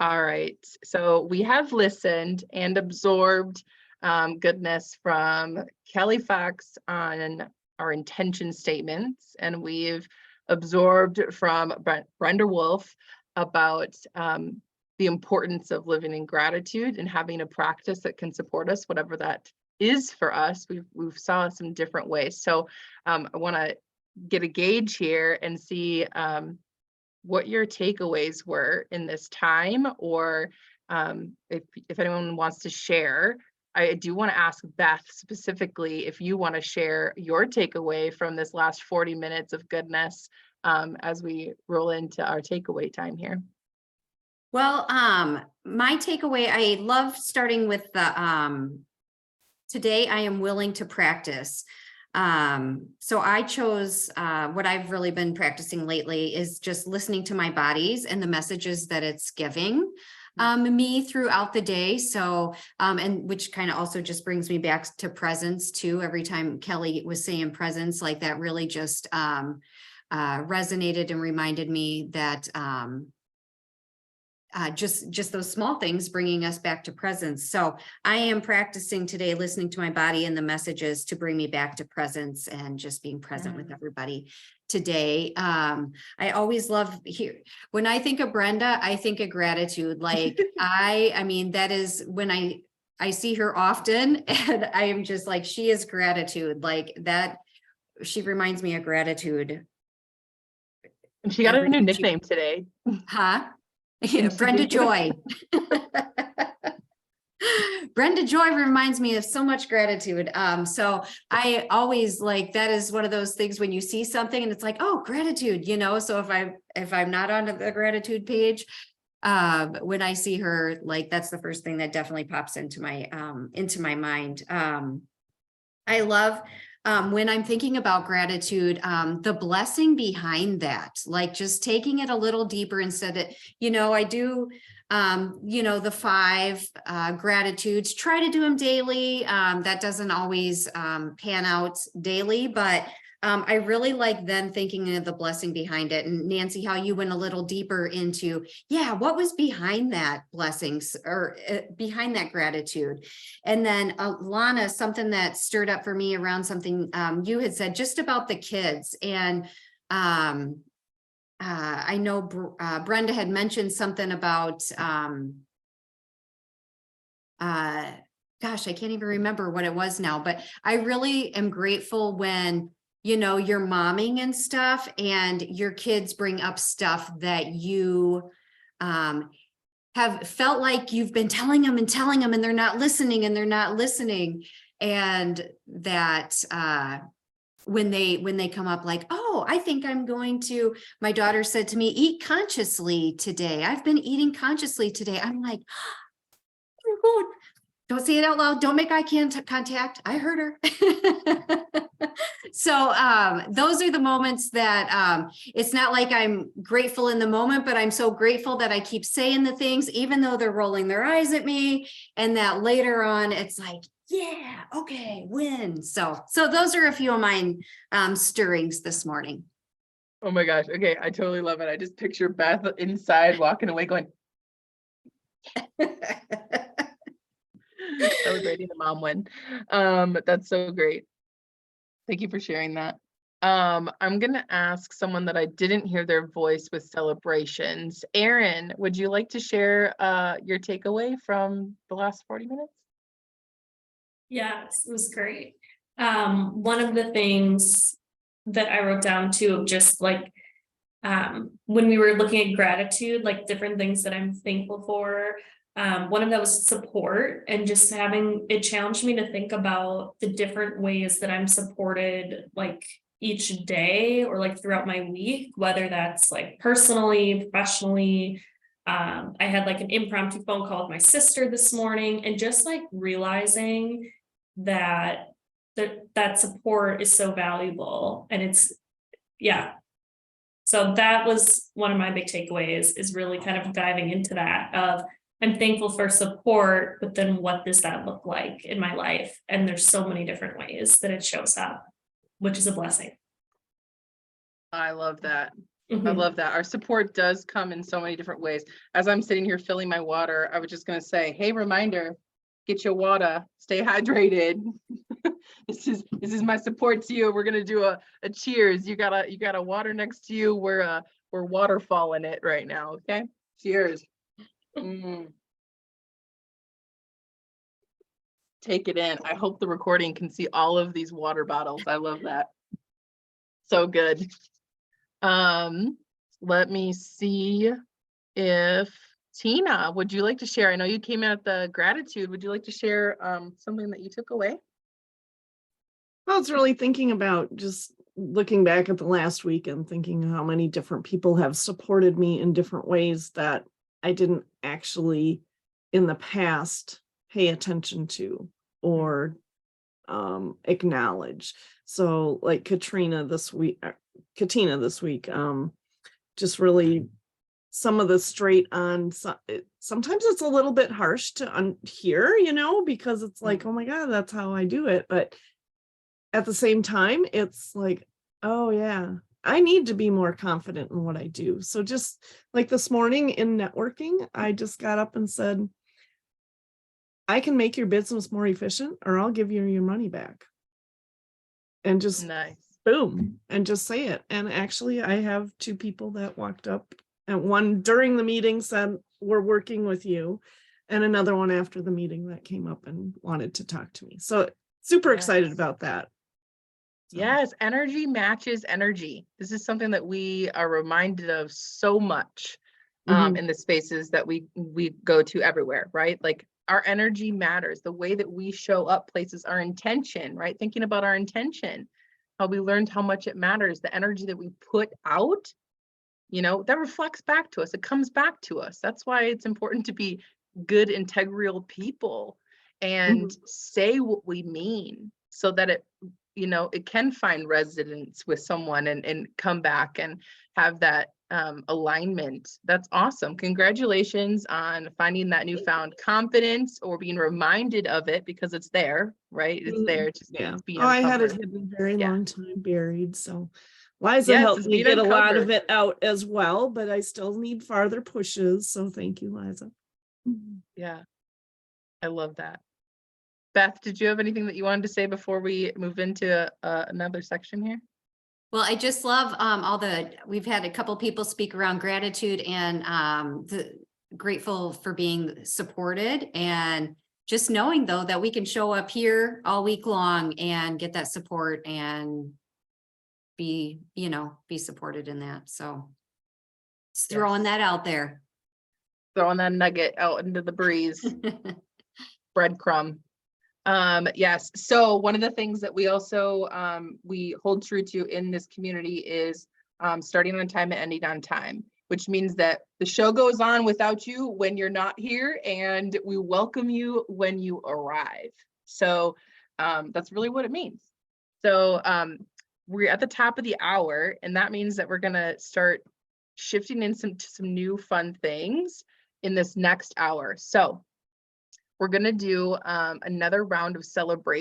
All right. So we have listened and absorbed goodness from Kelly Fox on our intention statements, and we've absorbed from Brenda Wolf about the importance of living in gratitude and having a practice that can support us, whatever that is for us. We've saw some different ways. So I want to get a gauge here and see what your takeaways were in this time, or if anyone wants to share. I do want to ask Beth specifically if you want to share your takeaway from this last 40 minutes of goodness as we roll into our takeaway time here. Well, my takeaway, I love starting with the today I am willing to practice. So I chose what I've really been practicing lately is just listening to my bodies and the messages that it's giving me throughout the day. So, and which kind of also just brings me back to presence too. Every time Kelly was saying presence, like that really just resonated and reminded me that just those small things bringing us back to presence. So I am practicing today, listening to my body and the messages to bring me back to presence and just being present with everybody today. I always love here. When I think of Brenda, I think of gratitude. Like I mean, that is when I see her often and I am just like, she is gratitude like that. She reminds me of gratitude. And she got a new nickname today. Huh? Brenda Joy. Brenda Joy reminds me of so much gratitude. So I always like, that is one of those things when you see something and it's like, oh, gratitude, you know. So if I'm not on the gratitude page, when I see her, like that's the first thing that definitely pops into my mind. I love when I'm thinking about gratitude, the blessing behind that, like just taking it a little deeper instead of, you know, I do, you know, the 5 gratitudes, try to do them daily. That doesn't always pan out daily, but I really like then thinking of the blessing behind it. And Nancy, how you went a little deeper into, yeah, what was behind that blessings or behind that gratitude. And then Lana, something that stirred up for me around something you had said just about the kids. And I know Brenda had mentioned something about, gosh, I can't even remember what it was now, but I really am grateful when, you know, you're momming and stuff and your kids bring up stuff that you have felt like you've been telling them and they're not listening and that when they come up like, oh, I think I'm going to, my daughter said to me, eat consciously today. I've been eating consciously today. I'm like, oh my God. Don't say it out loud. Don't make eye contact. I heard her. So those are the moments that it's not like I'm grateful in the moment, but I'm so grateful that I keep saying the things, even though they're rolling their eyes at me. And that later on, it's like, yeah, okay, win. So those are a few of mine stirrings this morning. Oh my gosh. Okay. I totally love it. I just picture Beth inside walking away going, celebrating the mom win. That's so great. Thank you for sharing that. I'm gonna ask someone that I didn't hear their voice with celebrations. Erin, would you like to share your takeaway from the last 40 minutes? Yes, it was great. One of the things that I wrote down too, just like when we were looking at gratitude, like different things that I'm thankful for. One of them was support, and just having it challenged me to think about the different ways that I'm supported, like each day or like throughout my week, whether that's like personally, professionally. I had like an impromptu phone call with my sister this morning, and just like realizing that support is so valuable, and it's, yeah. So that was one of my big takeaways, is really kind of diving into that of, I'm thankful for support, but then what does that look like in my life? And there's so many different ways that it shows up, which is a blessing. I love that. I Mhm. love that. Our support does come in so many different ways. As I'm sitting here filling my water, I was just gonna say, hey, reminder, get your water, stay hydrated. This is my support to you. We're gonna do a cheers. You got a water next to you. We're waterfalling it right now, okay? Cheers. Mm. Take it in. I hope the recording can see all of these water bottles. I love that. So good. Let me see if Tina, would you like to share? I know you came out the gratitude. Would you like to share something that you took away? I was really thinking about just looking back at the last week and thinking how many different people have supported me in different ways that I didn't actually in the past pay attention to or acknowledge. So like Katina this week, just really some of the straight on, sometimes it's a little bit harsh to hear, because it's like, oh my God, that's how I do it. But at the same time, it's like, oh yeah, I need to be more confident in what I do. So just like this morning in networking, I just got up and said, I can make your business more efficient or I'll give you your money back. And just Nice. boom, and just say it. And actually I have 2 people that walked up, and one during the meeting said, we're working with you. And another one after the meeting that came up and wanted to talk to me. So super excited Yes. about that. So, Yes, energy matches energy. This is something that we are reminded of so much mhm. in the spaces that we go to everywhere, right? Like our energy matters. The way that we show up places, our intention, right? Thinking about our intention, how we learned how much it matters, the energy that we put out, that reflects back to us. It comes back to us. That's why it's important to be good, integral people and say what we mean so that it can find resonance with someone and come back and have that alignment. That's awesome. Congratulations on finding that newfound confidence or being reminded of it because it's there, right? It's there. It's just Yeah. it's being Oh, I had it uncovered. hidden a very Yeah. long time buried. So Liza Yes, helped it's me being get a lot of uncovered. it out as well, but I still need farther pushes. So thank you, Liza. Yeah, I love that. Beth, did you have anything that you wanted to say before we move into another section here? Well, I just love we've had a couple people speak around gratitude and grateful for being supported, and just knowing though that we can show up here all week long and get that support and be supported in that. So just throwing Yes. that out there. Throwing that nugget out into the breeze. Breadcrumb. Yes. So one of the things that we also we hold true to in this community is starting on time and ending on time, which means that the show goes on without you when you're not here, and we welcome you when you arrive. So that's really what it means. So we're at the top of the hour, and that means that we're gonna start shifting in some new fun things in this next hour. So we're going to do another round of celebration.